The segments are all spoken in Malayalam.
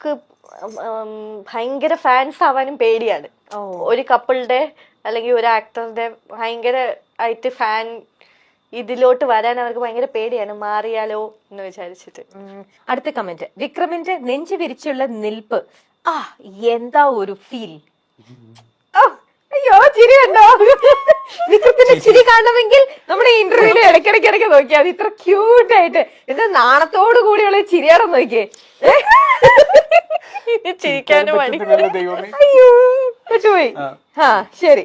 നമുക്ക് ഭയങ്കര ഫാൻസ് ആവാനും പേടിയാണ്. ഒരു കപ്പിളുടെ അല്ലെങ്കിൽ ഒരു ആക്ടറിന്റെ ഭയങ്കര ആയിട്ട് ഫാൻ ഇതിലോട്ട് വരാൻ അവർക്ക് ഭയങ്കര പേടിയാണ്, മാറിയാലോ എന്ന് വിചാരിച്ചിട്ട്. അടുത്ത കമന്റ്, വിക്രമിന്റെ നെഞ്ചു വിരിച്ചുള്ള നിൽപ്പ്, ആ എന്താ ഒരു ഫീൽ. അയ്യോ ചിരി കണ്ടോ? വിക്രത്തിന്റെ ചിരി കാണണമെങ്കിൽ നമ്മുടെ ഇന്റർവ്യൂല് ഇടയ്ക്കിടയ്ക്ക് നോക്കിയാൽ ഇത്ര ക്യൂട്ട് ആയിട്ട് എന്താ നാണത്തോടു കൂടിയുള്ള ചിരിയാറം നോക്കിയേ. ചിരിക്കാനും മടി. അയ്യോ പറ്റുപോയി. ആ ശരി,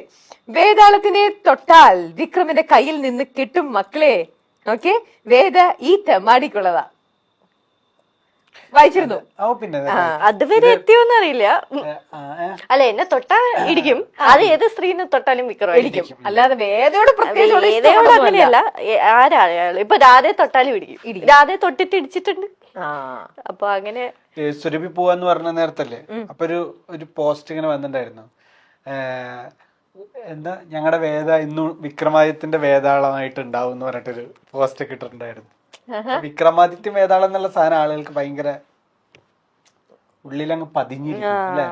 വേതാളത്തിനെ തൊട്ടാൽ വിക്രമിന്റെ കയ്യിൽ നിന്ന് കിട്ടും മക്കളെ. ഓക്കെ, വേദ ഈ തെമ്മാടിക്കുള്ളതാ. വായിച്ചിരുന്നു. അതുവരെ എത്തിയോന്ന് അറിയില്ല. അല്ല, എന്നെ തൊട്ടാ ഇടിക്കും. അത് ഏത് സ്ത്രീനെ തൊട്ടാലും വിക്രമായിരിക്കും. അല്ലാതെ വേദയോട് വേദയോട് അങ്ങനെയല്ല, ആരാള് ഇപ്പൊ രാധയെ തൊട്ടാലും ഇടിക്കും. രാധയെ തൊട്ടിട്ട് ഇടിച്ചിട്ടുണ്ട്. അപ്പൊ അങ്ങനെ സുരഭി പോവാന്ന് പറഞ്ഞ നേരത്തല്ലേ, അപ്പൊ ഒരു പോസ്റ്റ് ഇങ്ങനെ വന്നിട്ടുണ്ടായിരുന്നു. എന്താ, ഞങ്ങളുടെ വേദ ഇന്നും വിക്രമാദിത്യന്റെ വേതാളമായിട്ട് ഉണ്ടാവും എന്ന് പറഞ്ഞിട്ടൊരു പോസ്റ്റ് ഒക്കെ ഇട്ടിട്ടുണ്ടായിരുന്നു. വിക്രമാദിത്യ വേതാളം എന്നുള്ള സാധനം ആളുകൾക്ക് ഭയങ്കര ഉള്ളിലങ്ങ് പതിഞ്ഞിരിക്കും അല്ലേ.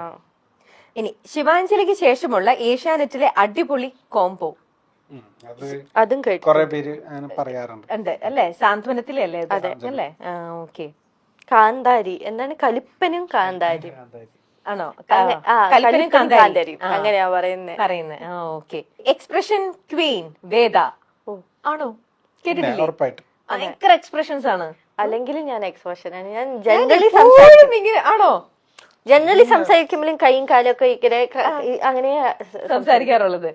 ഇനി ശിവാഞ്ജലിക്ക് ശേഷമുള്ള ഏഷ്യാനെറ്റിലെ അടിപൊളി കോംബോ, അതും കൊറേ പേര് അങ്ങനെ പറയാറുണ്ട്. ഉണ്ട് അല്ലേ, സാന്ത്വനത്തിലെ അല്ലേ അല്ലേ? ഓക്കെ. കാന്താരി എന്താണ്, കലിപ്പനും കാന്താരി ആണോ? കാന്താരി അങ്ങനെയാ പറയുന്നത്. ഓക്കെ. എക്സ്പ്രഷൻ ക്വീൻ വേദ ആണോ? കേട്ടിട്ടില്ലേ? ഉറപ്പായിട്ടും ഭയങ്കര എക്സ്പ്രഷൻസ് ആണ്. അല്ലെങ്കിൽ ഞാൻ എക്സ്പ്രഷൻ ആണ്. ഞാൻ ജനറലി ആണോ? ജനറലി സംസാരിക്കുമ്പോഴും കൈയും കാലും ഒക്കെ ഇങ്ങനെ അങ്ങനെ സംസാരിക്കാറുള്ളത്.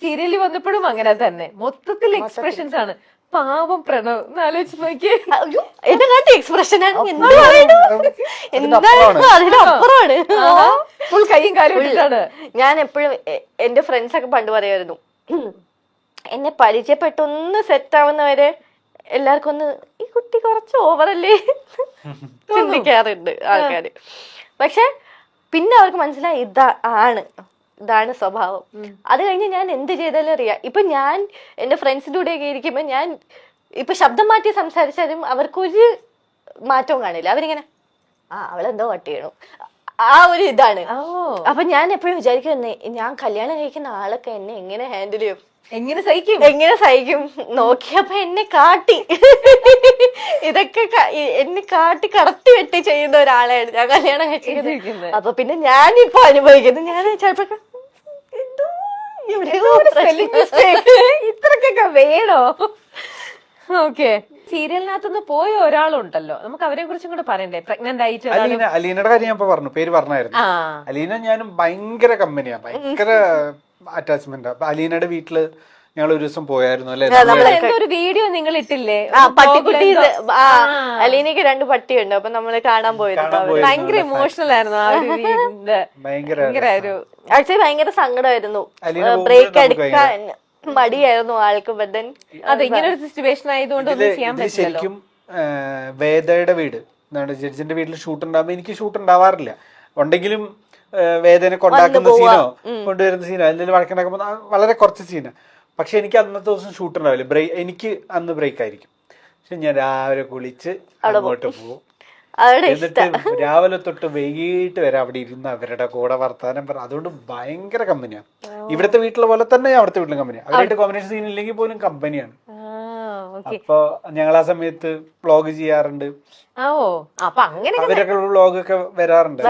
സീരിയലിൽ വന്നപ്പോഴും അങ്ങനെ തന്നെ, മൊത്തത്തിൽ എക്സ്പ്രഷൻസ് ആണ്. പാവം പ്രണവ് ആലോചിച്ച് നോക്കിയേ, എന്നെ കാട്ടി എക്സ്പ്രഷൻ ആണ്. അതിനപ്പുറമാണ്, ഫുൾ കൈയും കാലും ഇട്ടിട്ടാണ്. ഞാൻ എപ്പോഴും എന്റെ ഫ്രണ്ട്സ് ഒക്കെ പണ്ട് പറയായിരുന്നു, എന്നെ പരിചയപ്പെട്ടൊന്ന് സെറ്റ് ആവുന്നവരെ എല്ലാവർക്കും ഒന്ന് ഈ കുട്ടി കുറച്ച് ഓവറല്ലേ ചിന്തിക്കാറുണ്ട് ആൾക്കാര്. പക്ഷെ പിന്നെ അവർക്ക് മനസ്സിലായി ഇതാണ് സ്വഭാവം. അത് കഴിഞ്ഞ് ഞാൻ എന്ത് ചെയ്താലും അറിയാം. ഇപ്പൊ ഞാൻ എന്റെ ഫ്രണ്ട്സിന്റെ കൂടെയൊക്കെ ഇരിക്കുമ്പോ ഞാൻ ഇപ്പൊ ശബ്ദം മാറ്റി സംസാരിച്ചാലും അവർക്കൊരു മാറ്റവും കാണില്ല. അവരിങ്ങനെ അവളെന്തോ വട്ട് ചെയ്യണു, ആ ഒരു ഇതാണ്. അപ്പൊ ഞാൻ എപ്പോഴും വിചാരിക്കും, ഞാൻ കല്യാണം കഴിക്കുന്ന ആളൊക്കെ എന്നെ എങ്ങനെ ഹാൻഡിൽ ചെയ്യും, എങ്ങനെ സഹിക്കും നോക്കിയപ്പോ എന്നെ കാട്ടി ഇതൊക്കെ എന്നെ കാട്ടി കടത്തി വെട്ടി ചെയ്യുന്ന ഒരാളാണ് ഞാൻ കല്യാണം കഴിച്ചിരിക്കുന്നത്. അപ്പൊ പിന്നെ ഞാനിപ്പോ അനുഭവിക്കുന്നു, ഞാൻ ചിലപ്പോ ഇത്രക്കൊക്കെ വേണോ? ഓക്കെ. സീരിയലിനകത്തുനിന്ന് പോയ ഒരാളുണ്ടല്ലോ, നമുക്ക് അവരെ കുറിച്ചും കൂടെ പറയണ്ടേ? പ്രഗ്നന്റ് ആയിട്ട് അലീനയുടെ കാര്യം ഞാൻ പറഞ്ഞ പേര് പറഞ്ഞായിരുന്നു. അലീന ഞാനും ഭയങ്കര കമ്പനിയാ, ഭയങ്കര അറ്റാച്ച്മെന്റ്. അപ്പൊ അലീനയുടെ വീട്ടില് ഞങ്ങൾ ഒരു ദിവസം പോയായിരുന്നു അല്ലെ. ഒരു വീഡിയോ നിങ്ങൾ ഇട്ടില്ലേ, പട്ടിക്കുട്ടി. അലീനക്ക് 2 പട്ടിയുണ്ട്. അപ്പൊ നമ്മള് കാണാൻ പോയത് ഭയങ്കര ഇമോഷണൽ ആയിരുന്നു. ആക്ച്വലി ഭയങ്കര സങ്കടമായിരുന്നു. ബ്രേക്ക് എടുക്കാൻ മടിയായിരുന്നു ആൾക്ക്. അതെ, ഇങ്ങനെ ഒരു സിറ്റുവേഷൻ ആയതുകൊണ്ട് ഒന്നും ചെയ്യാൻ പറ്റില്ല. ശരിക്കും വേദയുടെ വീട് ജഡ്ജിന്റെ വീട്ടിൽ ഷൂട്ട് ഉണ്ടാകുമ്പോ എനിക്ക് ഷൂട്ട് ഉണ്ടാവാറില്ല. ഉണ്ടെങ്കിലും വേദനെ കൊണ്ടാക്കുന്ന സീനോ കൊണ്ടുവരുന്ന സീനോ അല്ലെങ്കിൽ വഴക്കുണ്ടാക്കുമ്പോ വളരെ കുറച്ച് സീനോ. പക്ഷെ എനിക്ക് അന്നത്തെ ദിവസം ഷൂട്ട് ഉണ്ടാവില്ല, എനിക്ക് അന്ന് ബ്രേക്ക് ആയിരിക്കും. പക്ഷെ ഞാൻ രാവിലെ കുളിച്ച് അങ്ങോട്ട് പോകും. എന്നിട്ട് രാവിലെ തൊട്ട് വൈകിട്ട് വരെ അവിടെ ഇരുന്ന് അവരുടെ കൂടെ വർത്താനം പറ. അതുകൊണ്ട് ഭയങ്കര കമ്പനിയാണ്. ഇവിടുത്തെ വീട്ടിലെ പോലെ തന്നെ അവിടുത്തെ വീട്ടിലും കമ്പനിയാണ്. അവരായിട്ട് കോമ്പിനേഷൻ സീൻ ഇല്ലെങ്കിൽ പോലും കമ്പനിയാണ്. അപ്പൊ ഞങ്ങൾ ആ സമയത്ത് വ്ളോഗ് ചെയ്യാറുണ്ട്. അപ്പൊ അങ്ങനെ അവരൊക്കെ വ്ളോഗ് ഒക്കെ വരാറുണ്ട്.